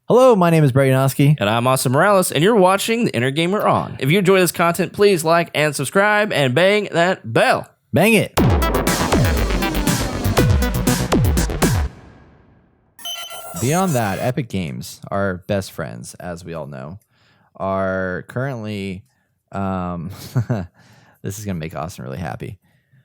Hello, my name is Brady Noski. And I'm Austin Morales, and you're watching The Inner Gamer On. If you enjoy this content, please like and subscribe and bang that bell. Bang it. Beyond that, Epic Games, our best friends, as we all know, are currently, this is going to make Austin really happy.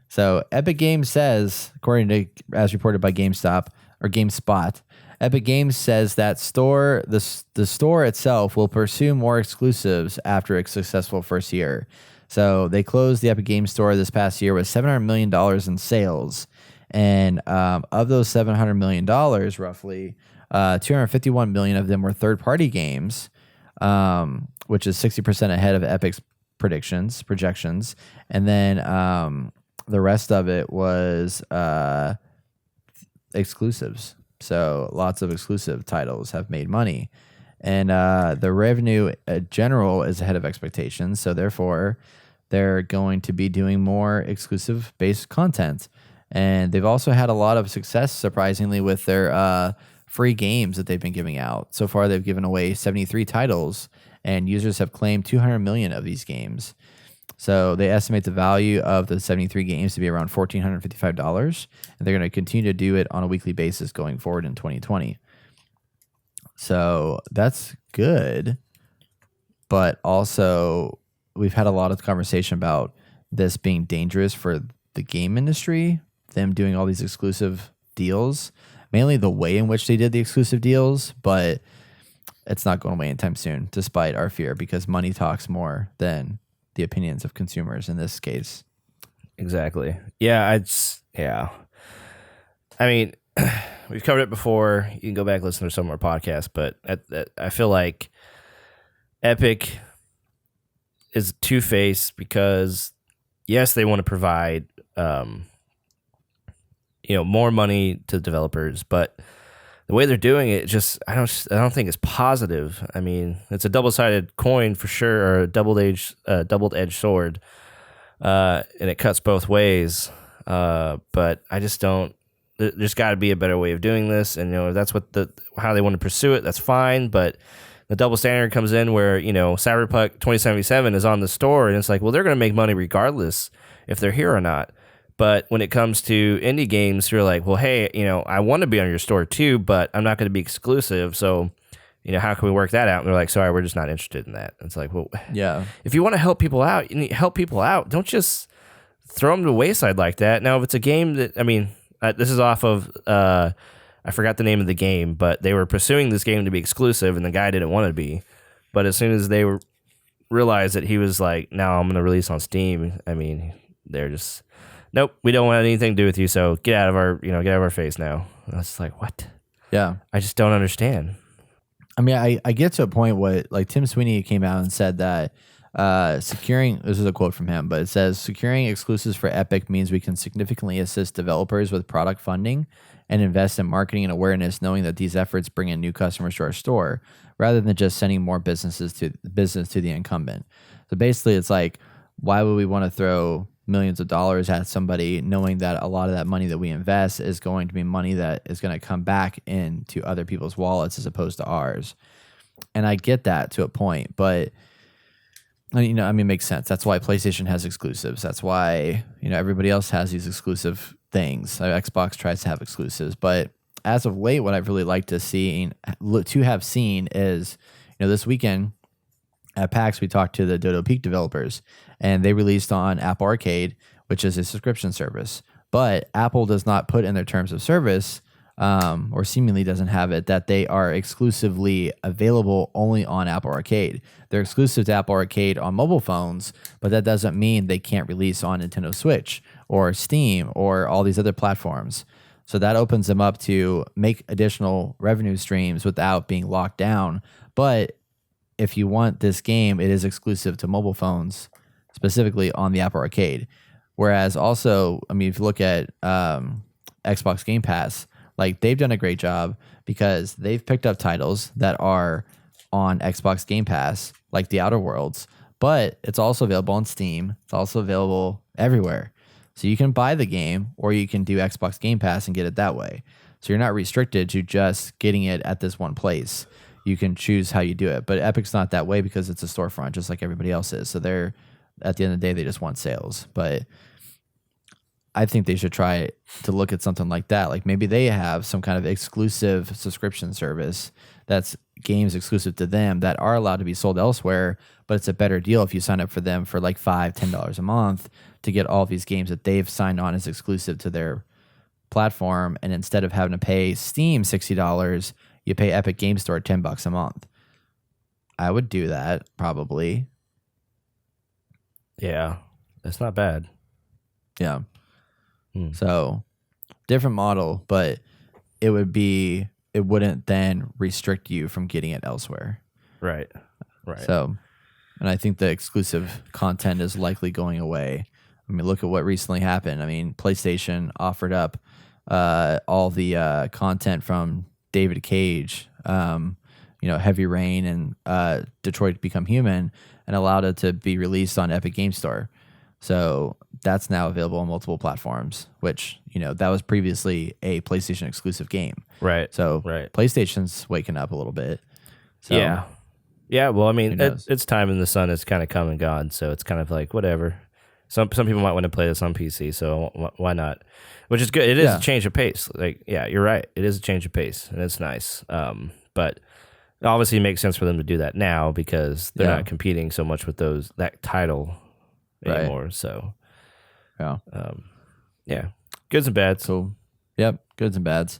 So Epic Games says, according to, as reported by GameStop or GameSpot, Epic Games says that the store itself will pursue more exclusives after a successful first year. So they closed the Epic Games Store this past year with $700 million in sales. And of those $700 million, roughly, 251 million of them were third-party games, which is 60% ahead of Epic's projections. And then the rest of it was exclusives. So lots of exclusive titles have made money. And the revenue general is ahead of expectations. So therefore, they're going to be doing more exclusive-based content. And they've also had a lot of success, surprisingly, with their free games that they've been giving out. So far, they've given away 73 titles, and users have claimed 200 million of these games. So they estimate the value of the 73 games to be around $1,455, and they're going to continue to do it on a weekly basis going forward in 2020. So that's good, but also we've had a lot of conversation about this being dangerous for the game industry, them doing all these exclusive deals, mainly the way in which they did the exclusive deals, but it's not going away anytime soon, despite our fear, because money talks more than the opinions of consumers in this case. Exactly. Yeah, I mean, we've covered it before. You can go back and listen to some of our podcasts, but I feel like Epic is two-faced because, yes, they want to provide more money to developers, but the way they're doing it, I don't think it's positive. I mean, it's a double-sided coin for sure, or a double-edged sword, and it cuts both ways. But I just don't. There's got to be a better way of doing this, and if that's how they want to pursue it, that's fine. But the double standard comes in where Cyberpunk 2077 is on the store, and it's like, well, they're going to make money regardless if they're here or not. But when it comes to indie games, you're like, well, hey, I want to be on your store too, but I'm not going to be exclusive. So, how can we work that out? And they're like, sorry, we're just not interested in that. And it's like, well, yeah, if you want to help people out, you need to help people out. Don't just throw them to the wayside like that. Now, if it's a game that, this is off of, I forgot the name of the game, but they were pursuing this game to be exclusive, and the guy didn't want it to be. But as soon as they realized that he was like, now I'm going to release on Steam, they're just, nope, we don't want anything to do with you, so get out of our face now. And I was like, what? Yeah. I just don't understand. I get to a point where, like, Tim Sweeney came out and said that this is a quote from him, but it says, securing exclusives for Epic means we can significantly assist developers with product funding and invest in marketing and awareness, knowing that these efforts bring in new customers to our store, rather than just sending more business to the incumbent. So basically, it's like, why would we want to throw millions of dollars at somebody, knowing that a lot of that money that we invest is going to be money that is going to come back into other people's wallets as opposed to ours? And I get that to a point, but it makes sense. That's why PlayStation has exclusives. That's why everybody else has these exclusive things. Xbox tries to have exclusives, but as of late, what I've really liked to have seen is, this weekend at PAX, we talked to the Dodo Peak developers, and they released on Apple Arcade, which is a subscription service. But Apple does not put in their terms of service, or seemingly doesn't have it, that they are exclusively available only on Apple Arcade. They're exclusive to Apple Arcade on mobile phones, but that doesn't mean they can't release on Nintendo Switch or Steam or all these other platforms. So that opens them up to make additional revenue streams without being locked down. But if you want this game, it is exclusive to mobile phones, specifically on the Apple Arcade. Whereas also, if you look at Xbox Game Pass, like, they've done a great job because they've picked up titles that are on Xbox Game Pass, like The Outer Worlds, but it's also available on Steam. It's also available everywhere. So you can buy the game, or you can do Xbox Game Pass and get it that way. So you're not restricted to just getting it at this one place. you can choose how you do it. But Epic's not that way because it's a storefront, just like everybody else is. So they're at the end of the day, they just want sales. But I think they should try to look at something like that. Like maybe they have some kind of exclusive subscription service that's games exclusive to them that are allowed to be sold elsewhere, but it's a better deal if you sign up for them for like $5-10 a month to get all these games that they've signed on as exclusive to their platform. And instead of having to pay Steam $60, you pay Epic Game Store $10 a month. I would do that probably. Yeah, that's not bad. Yeah. So different model, but it wouldn't then restrict you from getting it elsewhere. Right. So, and I think the exclusive content is likely going away. I mean, look at what recently happened. I mean, PlayStation offered up all the content from David Cage, Heavy Rain and Detroit Become Human, and allowed it to be released on Epic Game Store. So that's now available on multiple platforms, which, that was previously a PlayStation exclusive game. Right. So right. PlayStation's waking up a little bit. So, yeah. Yeah. Well, I mean, it's time in the sun. It's kind of come and gone. So it's kind of like, whatever. Some people might want to play this on PC. So why not? Which is good. It is a change of pace. Like, yeah, you're right. It is a change of pace and it's nice. But it obviously makes sense for them to do that now because they're not competing so much with that title anymore. So, yeah, goods and bads. So, yep, goods and bads.